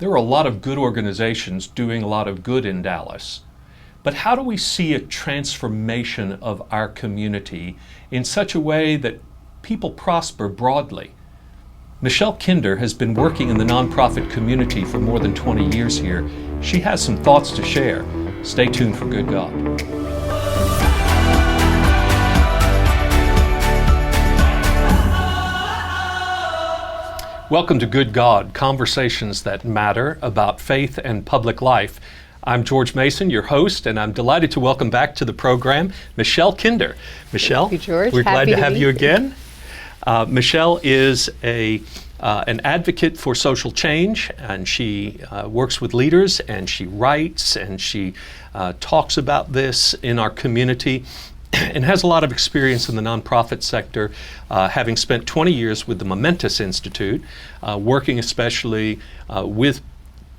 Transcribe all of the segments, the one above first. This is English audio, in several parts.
There are a lot of good organizations doing a lot of good in Dallas. But how do we see a transformation of our community in such a way that people prosper broadly? Michelle Kinder has been working in the nonprofit community for more than 20 years here. She has some thoughts to share. Stay tuned for Good God. Welcome to Good God, conversations that matter about faith and public life. I'm George Mason, your host, and I'm delighted to welcome back to the program Michelle Kinder. Michelle, thank you, George. We're glad to have you again. Michelle is an advocate for social change, and she works with leaders, and she writes, and she talks about this in our community, and has a lot of experience in the nonprofit sector, having spent 20 years with the Momentous Institute, working especially with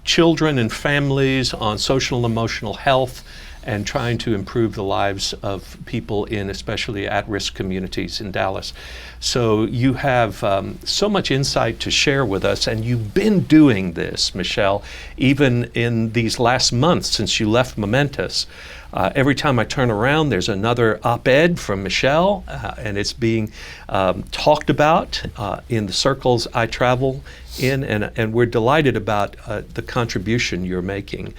children and families on social and emotional health, and trying to improve the lives of people in especially at-risk communities in Dallas. So you have so much insight to share with us, and you've been doing this, Michelle, even in these last months since you left Momentous. Every time I turn around, there's another op-ed from Michelle, and it's being talked about in the circles I travel in, and we're delighted about the contribution you're making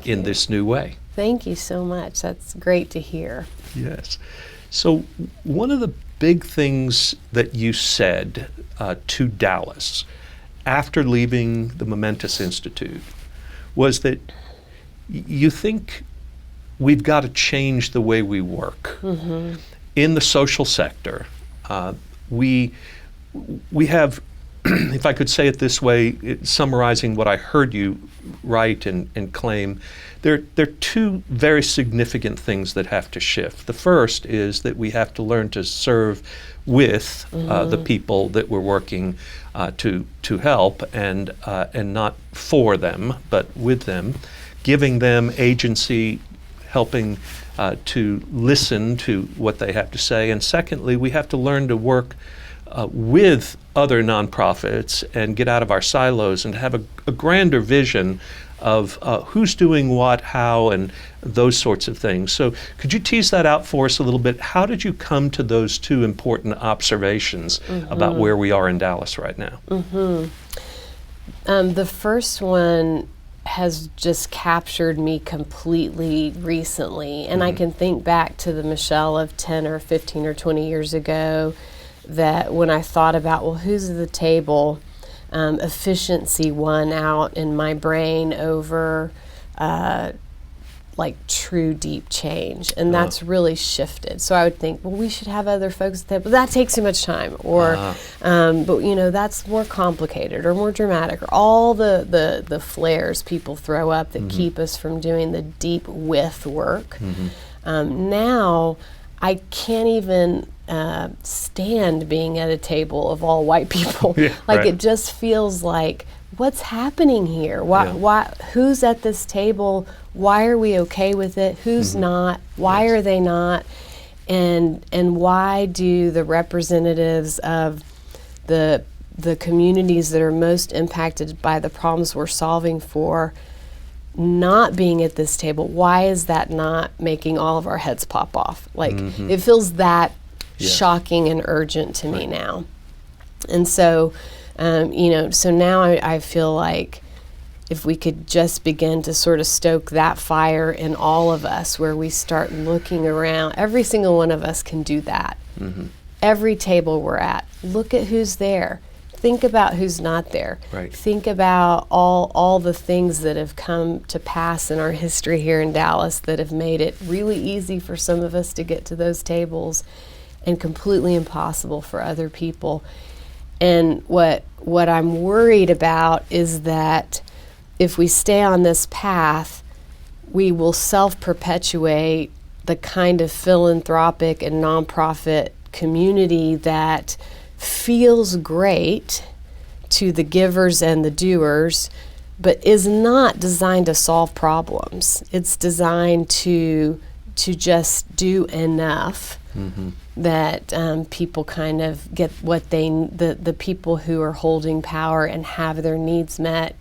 in this new way. Thank you so much. That's great to hear. Yes. So one of the big things that you said to Dallas after leaving the Momentous Institute was that you think we've got to change the way we work. Mm-hmm. In the social sector. We have, if I could say it this way, summarizing what I heard you write and claim, there are two very significant things that have to shift. The first is that we have to learn to serve with the people that we're working to help, and not for them, but with them, giving them agency, helping to listen to what they have to say. And secondly, we have to learn to work with other nonprofits and get out of our silos and have a grander vision of who's doing what, how, and those sorts of things. So could you tease that out for us a little bit? How did you come to those two important observations about where we are in Dallas right now? The first one has just captured me completely recently. And I can think back to the Michelle of 10 or 15 or 20 years ago, that when I thought about, well, who's at the table, efficiency won out in my brain over like true deep change. And that's really shifted. So I would think, well, we should have other folks at the table. That takes too much time. Or, but you know, that's more complicated or more dramatic, or all the flares people throw up that keep us from doing the deep with work. Now, I can't even stand being at a table of all white people. It just feels like, what's happening here? Why? Who's at this table? Why are we okay with it? Who's not? Why are they not? And why do the representatives of the communities that are most impacted by the problems we're solving for not being at this table? Why is that not making all of our heads pop off? It feels that shocking and urgent to me now. And so, so now I feel like if we could just begin to sort of stoke that fire in all of us, where we start looking around, every single one of us can do that. Every table we're at, look at who's there. Think about who's not there. Think about all the things that have come to pass in our history here in Dallas that have made it really easy for some of us to get to those tables and completely impossible for other people. And what I'm worried about is that if we stay on this path, we will self-perpetuate the kind of philanthropic and nonprofit community that feels great to the givers and the doers, but is not designed to solve problems. It's designed to just do enough that people kind of get what the people who are holding power and have their needs met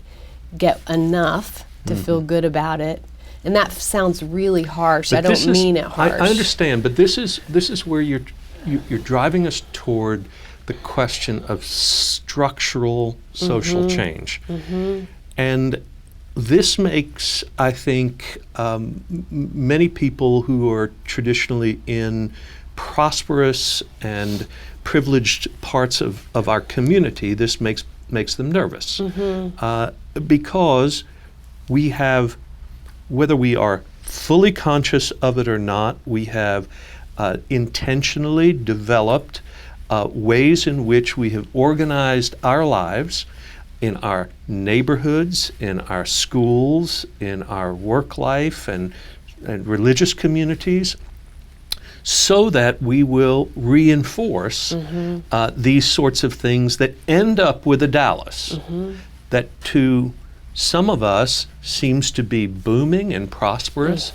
get enough to feel good about it. And that sounds really harsh. But I don't mean it harsh. I understand, but this is where you're driving us toward the question of structural social change. And this makes, I think, many people who are traditionally in prosperous and privileged parts of our community, this makes them nervous. Because we have, whether we are fully conscious of it or not, we have intentionally developed ways in which we have organized our lives in our neighborhoods, in our schools, in our work life and religious communities, so that we will reinforce these sorts of things that end up with a Dallas that to some of us seems to be booming and prosperous,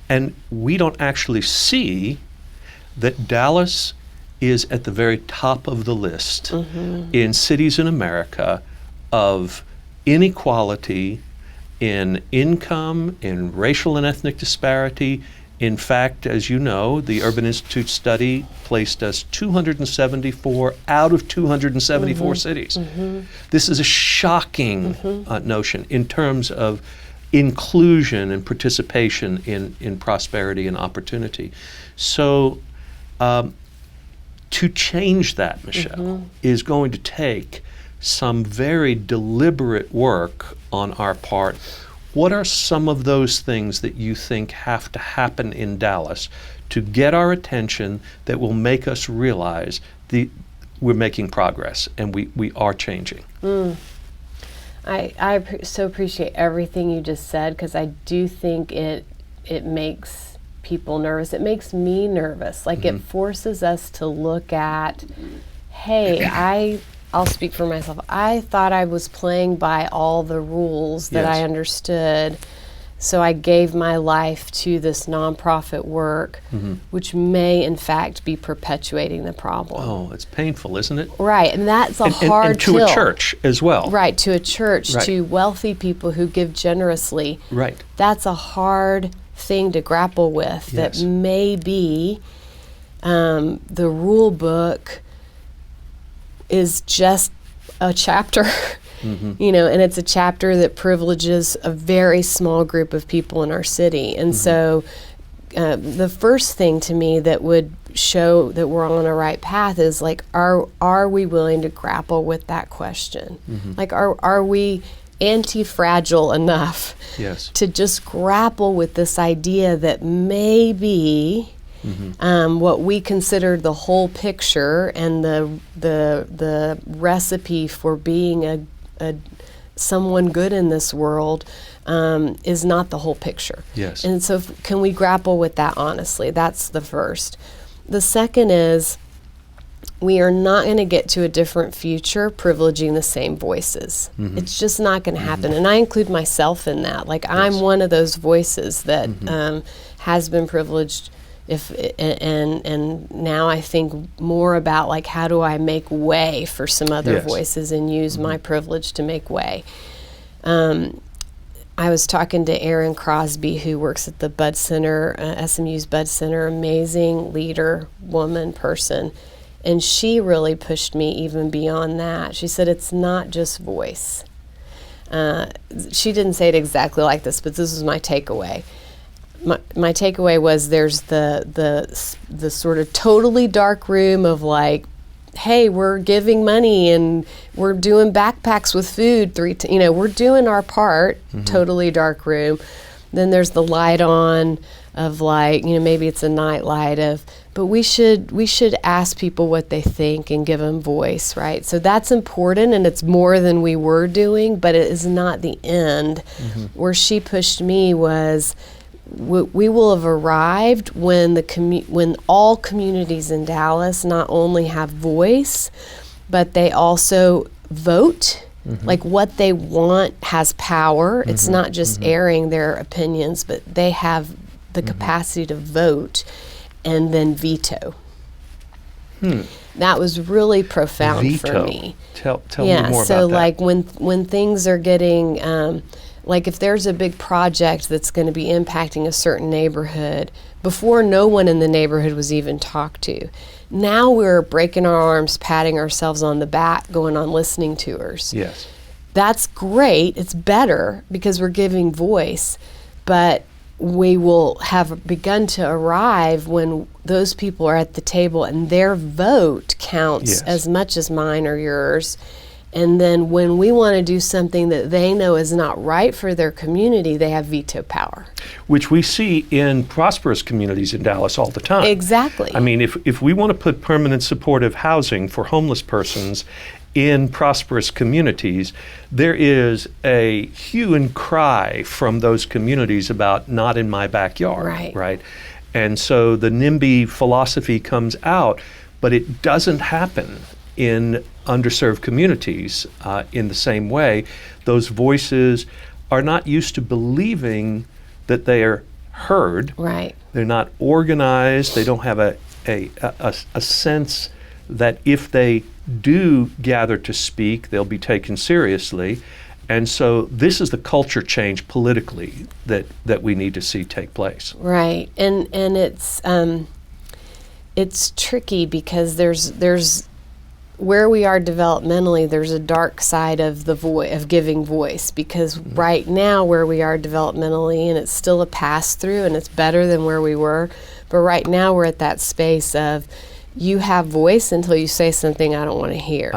and we don't actually see that Dallas is at the very top of the list in cities in America of inequality in income, in racial and ethnic disparity. In fact, as you know, the Urban Institute study placed us 274 out of 274 cities. This is a shocking notion in terms of inclusion and participation in prosperity and opportunity. So to change that, Michelle, is going to take some very deliberate work on our part. What are some of those things that you think have to happen in Dallas to get our attention that will make us realize we're making progress and we are changing? I so appreciate everything you just said, because I do think it makes people nervous. It makes me nervous. Like it forces us to look at, hey, I'll speak for myself. I thought I was playing by all the rules that I understood, so I gave my life to this nonprofit work, which may in fact be perpetuating the problem. Oh, it's painful, isn't it? Right, and that's a hard and to pill. a church as well. Right, to a church, Right. to wealthy people who give generously. Right. That's a hard thing to grapple with. Yes. That maybe the rule book is just a chapter, you know, and it's a chapter that privileges a very small group of people in our city. And so the first thing to me that would show that we're on a right path is like, are we willing to grapple with that question? Like, are we anti-fragile enough to just grapple with this idea that maybe what we considered the whole picture and the recipe for being a someone good in this world is not the whole picture. Yes. And so can we grapple with that honestly? That's the first. The second is we are not going to get to a different future privileging the same voices. It's just not going to happen. And I include myself in that. Like I'm one of those voices that has been privileged. And now I think more about like, how do I make way for some other voices and use my privilege to make way. I was talking to Erin Crosby, who works at the Bud Center, SMU's Bud Center, amazing leader, woman, person. And she really pushed me even beyond that. She said, it's not just voice. She didn't say it exactly like this, but this was my takeaway. My takeaway was there's the sort of totally dark room of like, hey, we're giving money and we're doing backpacks with food we're doing our part, totally dark room. Then there's the light on of like, maybe it's a night light but we should ask people what they think and give them voice, right? So that's important, and it's more than we were doing, but it is not the end. Where she pushed me was, we will have arrived when when all communities in Dallas not only have voice, but they also vote. Like what they want has power. It's not just airing their opinions, but they have the capacity to vote and then veto. that was really profound Veto. for me. Tell me more about that. So like when things are getting, like if there's a big project that's going to be impacting a certain neighborhood, before no one in the neighborhood was even talked to. Now we're breaking our arms, patting ourselves on the back, going on listening tours. Yes. That's great. It's better because we're giving voice, but we will have begun to arrive when those people are at the table and their vote counts Yes. as much as mine or yours. And then when we want to do something that they know is not right for their community, they have veto power. Which we see in prosperous communities in Dallas all the time. Exactly. I mean, if we want to put permanent supportive housing for homeless persons in prosperous communities, there is a hue and cry from those communities about not in my backyard, right? And so the NIMBY philosophy comes out, but it doesn't happen in underserved communities in the same way. Those voices are not used to believing that they are heard. Right. They're not organized. They don't have a sense that if they do gather to speak, they'll be taken seriously. And so this is the culture change politically that we need to see take place. Right. And it's tricky because there's where we are developmentally, there's a dark side of of giving voice, because right now where we are developmentally, and it's still a pass through and it's better than where we were, but right now we're at that space of you have voice until you say something I don't want to hear.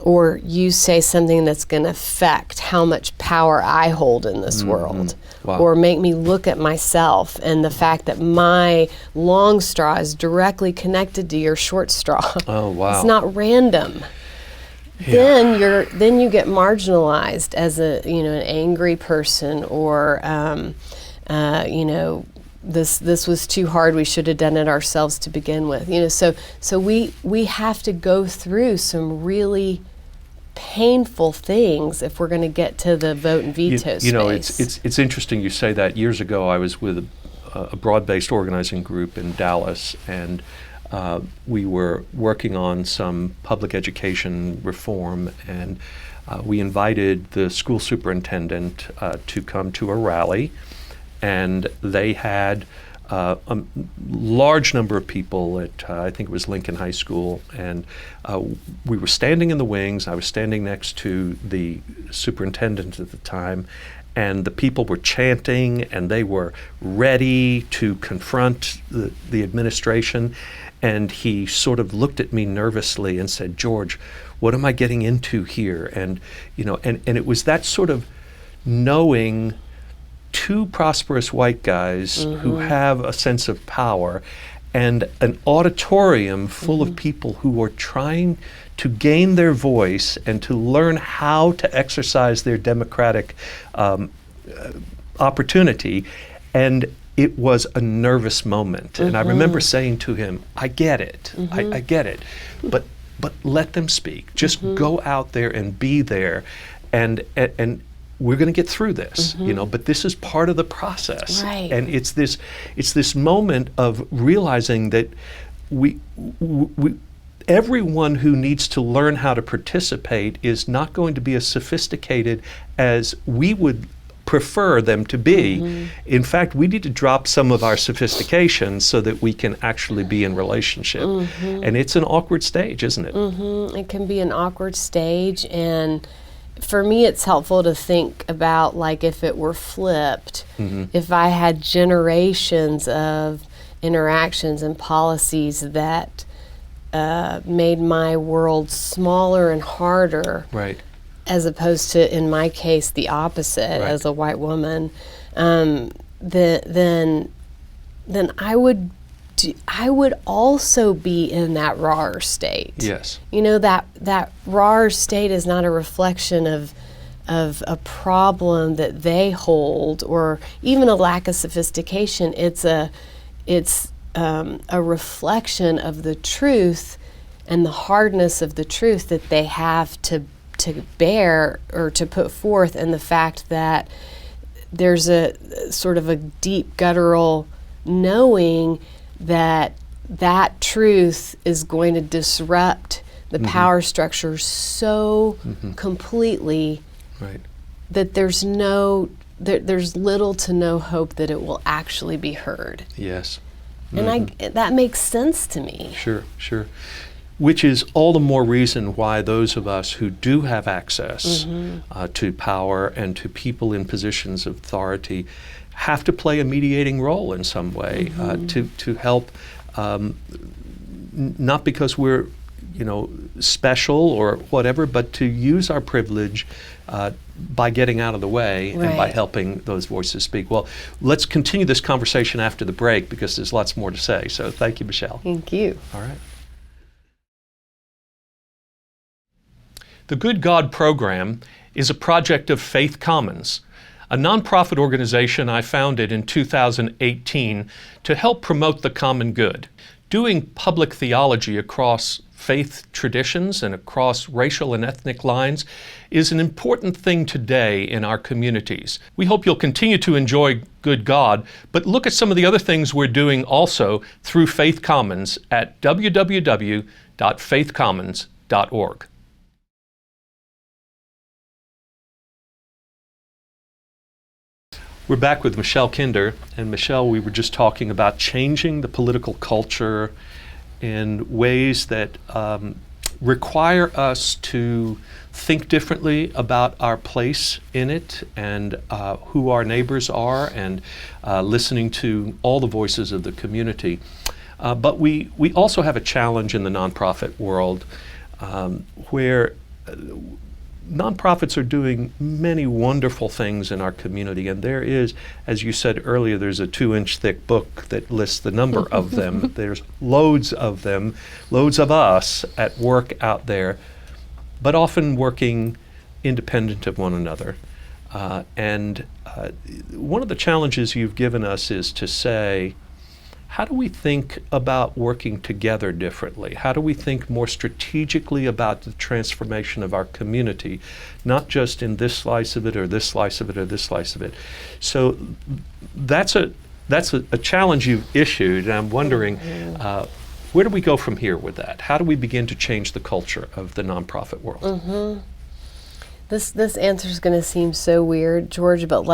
Or you say something that's going to affect how much power I hold in this world. Wow. Or make me look at myself and the fact that my long straw is directly connected to your short straw. Oh, wow. It's not random. Yeah. Then you get marginalized as an angry person, or this was too hard, we should have done it ourselves to begin with. So we have to go through some really painful things if we're going to get to the vote and veto space. It's interesting you say that. Years ago I was with a broad-based organizing group in Dallas, and we were working on some public education reform, and we invited the school superintendent to come to a rally, and they had a large number of people at, I think it was Lincoln High School, and we were standing in the wings. I was standing next to the superintendent at the time, and the people were chanting, and they were ready to confront the administration, and he sort of looked at me nervously and said, "George, what am I getting into here?" And it was that sort of knowing two prosperous white guys who have a sense of power, and an auditorium full of people who are trying to gain their voice and to learn how to exercise their democratic opportunity. And it was a nervous moment. And I remember saying to him, I get it. I get it. But let them speak. Just go out there and be there. And we're going to get through this, but this is part of the process. Right. And it's this moment of realizing that we everyone who needs to learn how to participate is not going to be as sophisticated as we would prefer them to be. In fact, we need to drop some of our sophistication so that we can actually be in relationship. And it's an awkward stage, isn't it? It can be an awkward stage, and for me, it's helpful to think about, like, if it were flipped, if I had generations of interactions and policies that made my world smaller and harder, Right. as opposed to, in my case, the opposite, Right. as a white woman, then I would also be in that raw state. Yes. That raw state is not a reflection of a problem that they hold, or even a lack of sophistication. It's a reflection of the truth and the hardness of the truth that they have to bear or to put forth, and the fact that there's a sort of a deep guttural knowing that that truth is going to disrupt the power structure so completely Right. that there's little to no hope that it will actually be heard. Yes. And that makes sense to me. Sure, sure. Which is all the more reason why those of us who do have access to power and to people in positions of authority have to play a mediating role in some way to help, not because we're special or whatever, but to use our privilege by getting out of the way and by helping those voices speak. Well, let's continue this conversation after the break because there's lots more to say. So thank you, Michelle. Thank you. All right. The Good God program is a project of Faith Commons, a nonprofit organization I founded in 2018 to help promote the common good. Doing public theology across faith traditions and across racial and ethnic lines is an important thing today in our communities. We hope you'll continue to enjoy Good God, but look at some of the other things we're doing also through Faith Commons at www.faithcommons.org. We're back with Michelle Kinder, and Michelle, we were just talking about changing the political culture in ways that require us to think differently about our place in it and who our neighbors are, and listening to all the voices of the community. But we also have a challenge in the nonprofit world where nonprofits are doing many wonderful things in our community, and there is, as you said earlier, there's a 2-inch thick book that lists the number of them. There's loads of them, loads of us at work out there, but often working independent of one another. And one of the challenges you've given us is to say, how do we think about working together differently? How do we think more strategically about the transformation of our community, not just in this slice of it or this slice of it or this slice of it? So that's a challenge you've issued, and I'm wondering, where do we go from here with that? How do we begin to change the culture of the nonprofit world? This answer is going to seem so weird, George, but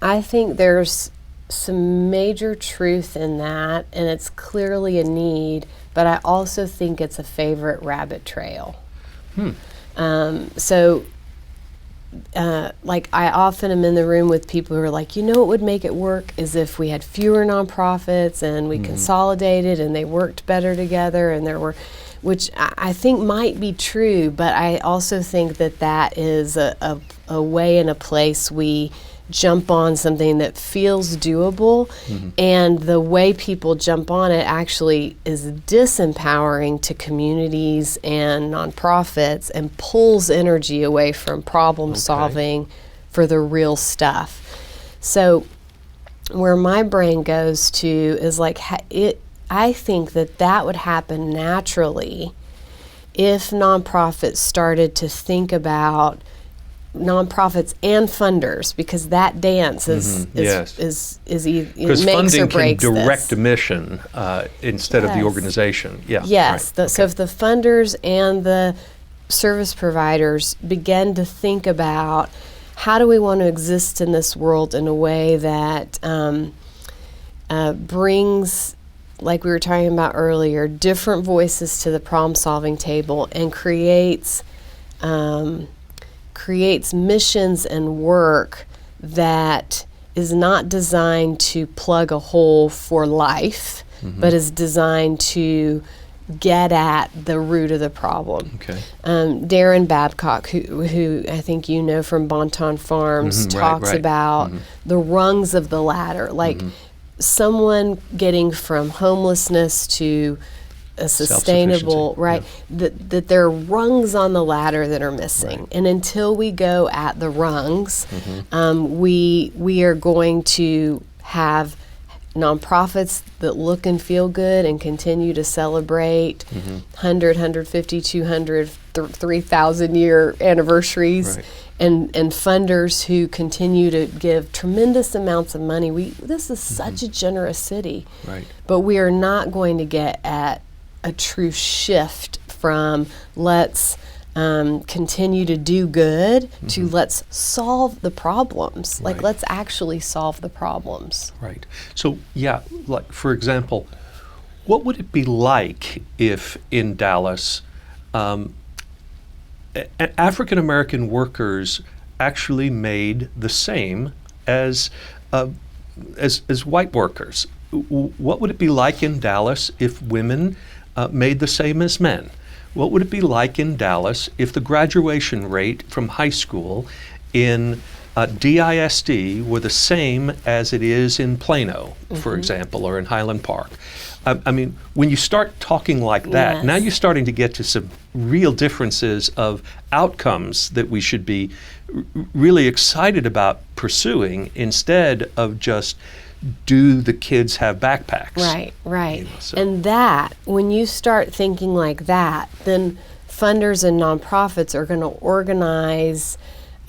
I think there's some major truth in that, and it's clearly a need, but I also think it's a favorite rabbit trail. I often am in the room with people who are like, what would make it work is if we had fewer nonprofits and we consolidated and they worked better together, and which I think might be true, but I also think that is a way and a place we jump on something that feels doable, and the way people jump on it actually is disempowering to communities and nonprofits and pulls energy away from problem solving for the real stuff. So where my brain goes to is I think that would happen naturally if nonprofits started to think about nonprofits and funders, because that dance is makes funding or breaks can direct this. a mission instead of the organization. So if the funders and the service providers begin to think about how do we want to exist in this world in a way that brings, like we were talking about earlier, different voices to the problem-solving table and creates missions and work that is not designed to plug a hole for life, but is designed to get at the root of the problem. Darren Babcock, who I think you know from Bonton Farms, talks about the rungs of the ladder, someone getting from homelessness to a sustainable, that there are rungs on the ladder that are missing. And until we go at the rungs, we are going to have nonprofits that look and feel good and continue to celebrate 100, 150, 200, 3,000 year anniversaries. and funders who continue to give tremendous amounts of money. This is such a generous city, Right. but we are not going to get at a true shift from let's continue to do good to let's solve the problems. Like, Right. let's actually solve the problems. Right. So, yeah, like, for example, what would it be like if in Dallas, African American workers actually made the same as white workers? What would it be like in Dallas if women made the same as men? What would it be like in Dallas if the graduation rate from high school in DISD were the same as it is in Plano, for example, or in Highland Park? I mean, when you start talking like that, Yes. now you're starting to get to some real differences of outcomes that we should be really excited about pursuing, instead of just, do the kids have backpacks? Right, right. You know, so- And that, when you start thinking like that, then funders and nonprofits are going to organize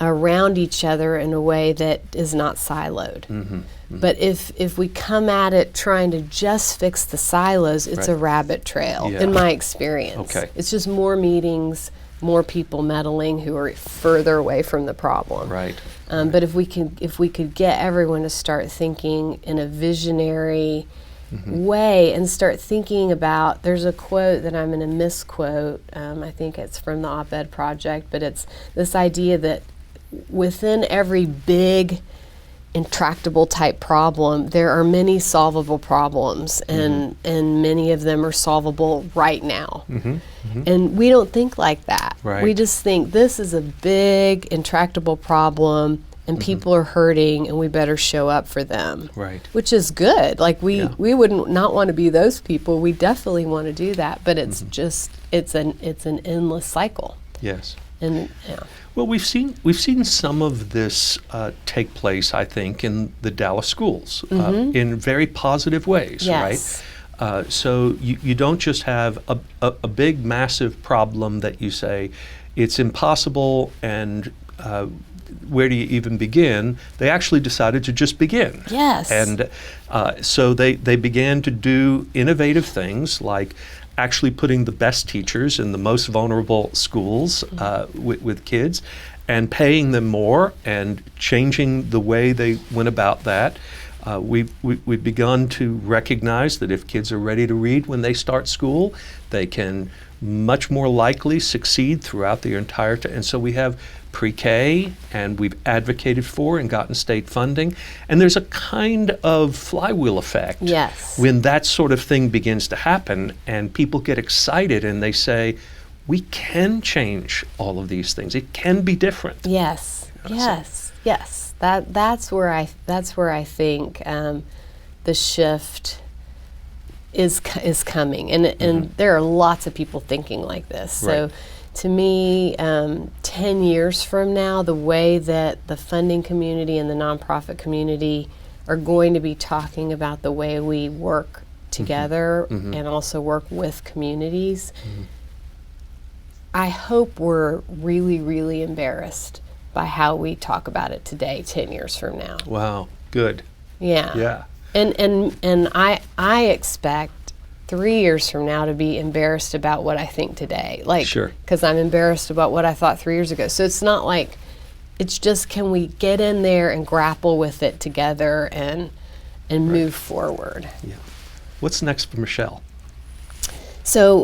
around each other in a way that is not siloed. But if we come at it trying to just fix the silos, it's a Right. rabbit trail, Yeah. in my experience. Okay. It's just more meetings, more people meddling who are further away from the problem. Right. But if we could get everyone to start thinking in a visionary way and start thinking about, there's a quote that I'm going to misquote. I think it's from the Op-Ed Project, but it's this idea that within every big intractable type problem, there are many solvable problems, and many of them are solvable right now. And we don't think like that. Right. We just think this is a big intractable problem and people are hurting and we better show up for them. Right. Which is good. Like we Yeah. wouldn't not want to be those people. We definitely want to do that, but it's just it's an endless cycle. Yes. And yeah. Well, we've seen some of this take place, I think, in the Dallas schools in very positive ways, Yes. right? So you don't just have a big, massive problem that you say it's impossible and where do you even begin? They actually decided to just begin. Yes. And so they began to do innovative things like actually putting the best teachers in the most vulnerable schools with kids and paying them more and changing the way they went about that. We've begun to recognize that if kids are ready to read when they start school, they can much more likely succeed throughout the entire time. And so we have pre-K, and we've advocated for and gotten state funding. And there's a kind of flywheel effect Yes. when that sort of thing begins to happen and people get excited and they say, we can change all of these things. It can be different. Yes. You know, Yes. That's where I think the shift is coming, and there are lots of people thinking like this. So, Right. to me, 10 years from now, the way that the funding community and the nonprofit community are going to be talking about the way we work together and also work with communities, I hope we're really, really embarrassed by how we talk about it today, 10 years from now. Wow, good. Yeah. Yeah. And I expect 3 years from now to be embarrassed about what I think today. Like, Sure. because I'm embarrassed about what I thought 3 years ago. So it's not like, it's just, can we get in there and grapple with it together and move forward? Yeah. What's next for Michelle? So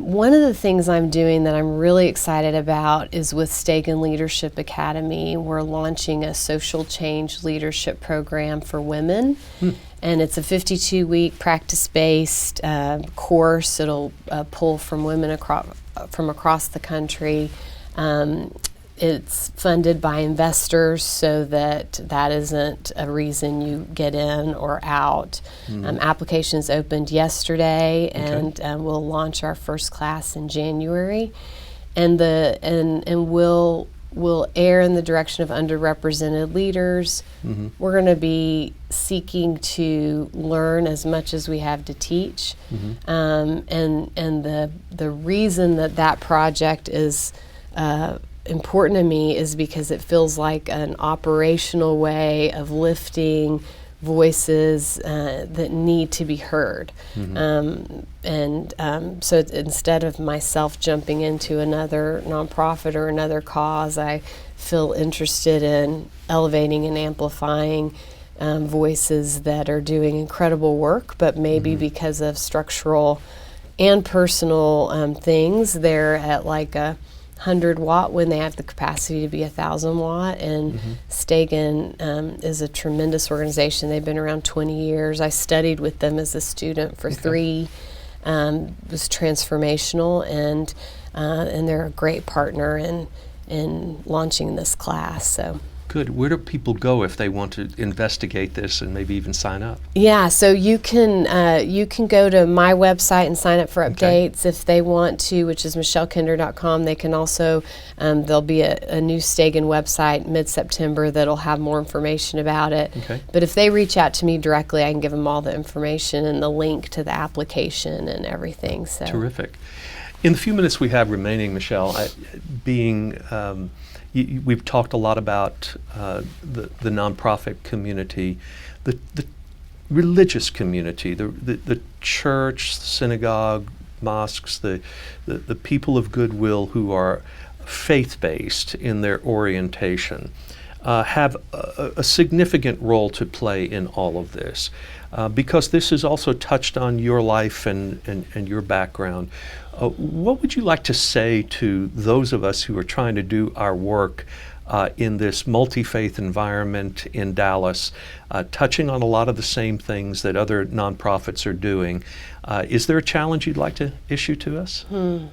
one of the things I'm doing that I'm really excited about is with Stegan Leadership Academy. We're launching a social change leadership program for women. And it's a 52-week practice-based course. It'll pull from women from across the country. It's funded by investors so that isn't a reason you get in or out. Applications opened yesterday, and we'll launch our first class in January. And we'll err in the direction of underrepresented leaders. We're going to be seeking to learn as much as we have to teach. And the reason that project is important to me is because it feels like an operational way of lifting voices that need to be heard. So instead of myself jumping into another nonprofit or another cause, I feel interested in elevating and amplifying voices that are doing incredible work, but maybe because of structural and personal things, they're at like 100 watt when they have the capacity to be 1,000 watt. And Stegen is a tremendous organization. They've been around 20 years. I studied with them as a student for 3. It was transformational, and they're a great partner in launching this class. So. Good. Where do people go if they want to investigate this and maybe even sign up? Yeah, so you can go to my website and sign up for updates if they want to, which is michellekinder.com. They can also, there'll be a new Stegen website mid-September that'll have more information about it. Okay. But if they reach out to me directly, I can give them all the information and the link to the application and everything. So. Terrific. In the few minutes we have remaining, Michelle, we've talked a lot about the nonprofit community, the religious community, the church, synagogue, mosques, the people of goodwill who are faith-based in their orientation, have a significant role to play in all of this. Because this has also touched on your life and your background. What would you like to say to those of us who are trying to do our work in this multi-faith environment in Dallas, touching on a lot of the same things that other nonprofits are doing? Is there a challenge you'd like to issue to us? One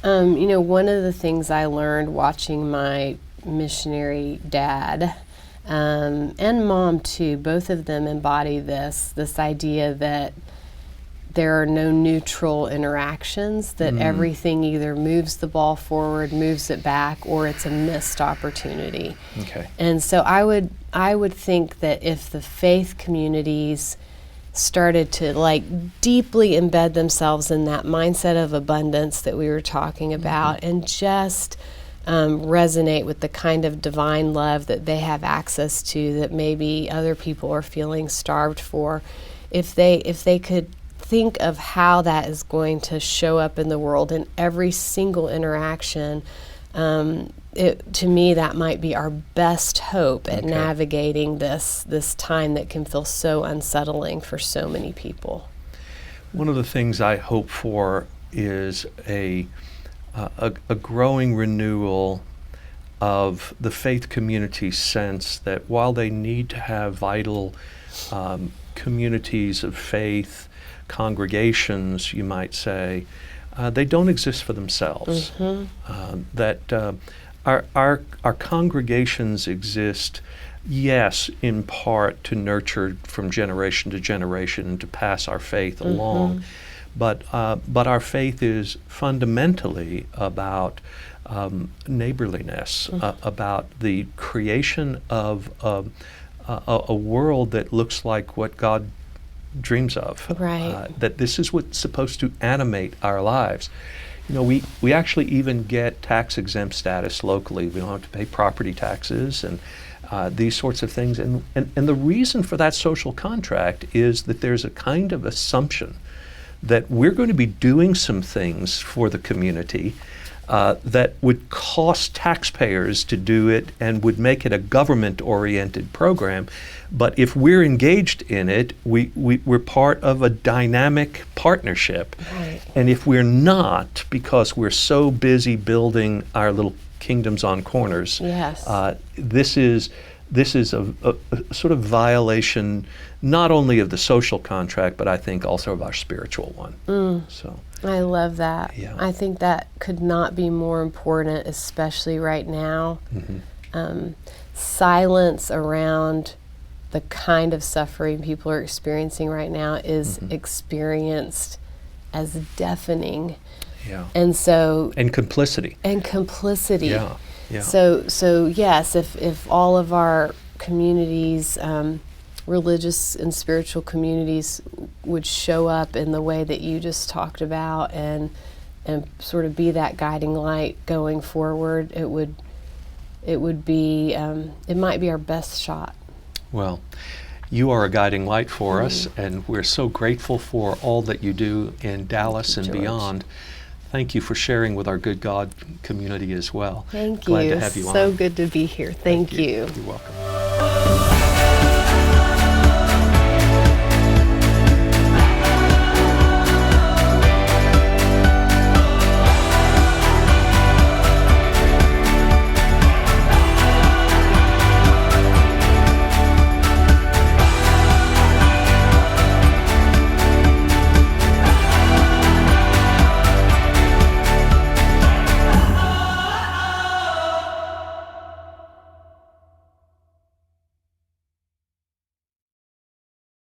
of the things I learned watching my missionary dad and mom too, both of them embody this idea that there are no neutral interactions, that everything either moves the ball forward, moves it back, or it's a missed opportunity. Okay. And so I would think that if the faith communities started to like deeply embed themselves in that mindset of abundance that we were talking about, and just resonate with the kind of divine love that they have access to that maybe other people are feeling starved for, if they could think of how that is going to show up in the world in every single interaction, to me that might be our best hope at navigating this time that can feel so unsettling for so many people. One of the things I hope for is a growing renewal of the faith community's sense that while they need to have vital communities of faith, congregations, you might say, they don't exist for themselves. That our congregations exist, yes, in part to nurture from generation to generation and to pass our faith along. But our faith is fundamentally about neighborliness, about the creation of a world that looks like what God dreams of. Right. That this is what's supposed to animate our lives. We actually even get tax exempt status locally. We don't have to pay property taxes and these sorts of things. And the reason for that social contract is that there's a kind of assumption that we're going to be doing some things for the community that would cost taxpayers to do it and would make it a government-oriented program. But if we're engaged in it, we're part of a dynamic partnership. Right. And if we're not, because we're so busy building our little kingdoms on corners, Yes. This is a sort of violation not only of the social contract, but I think also of our spiritual one. So I love that. Yeah. I think that could not be more important, especially right now. Silence around the kind of suffering people are experiencing right now is experienced as deafening. Yeah. And so And complicity. Yeah. Yeah. So yes, if all of our communities, religious and spiritual communities, would show up in the way that you just talked about and and sort of be that guiding light going forward, it would be it might be our best shot. Well, you are a guiding light for us, and we're so grateful for all that you do in Dallas and George. beyond. Thank you for sharing with our Good God community as well. Thank Glad you. to have you So on. good to be here. Thank you. You're welcome.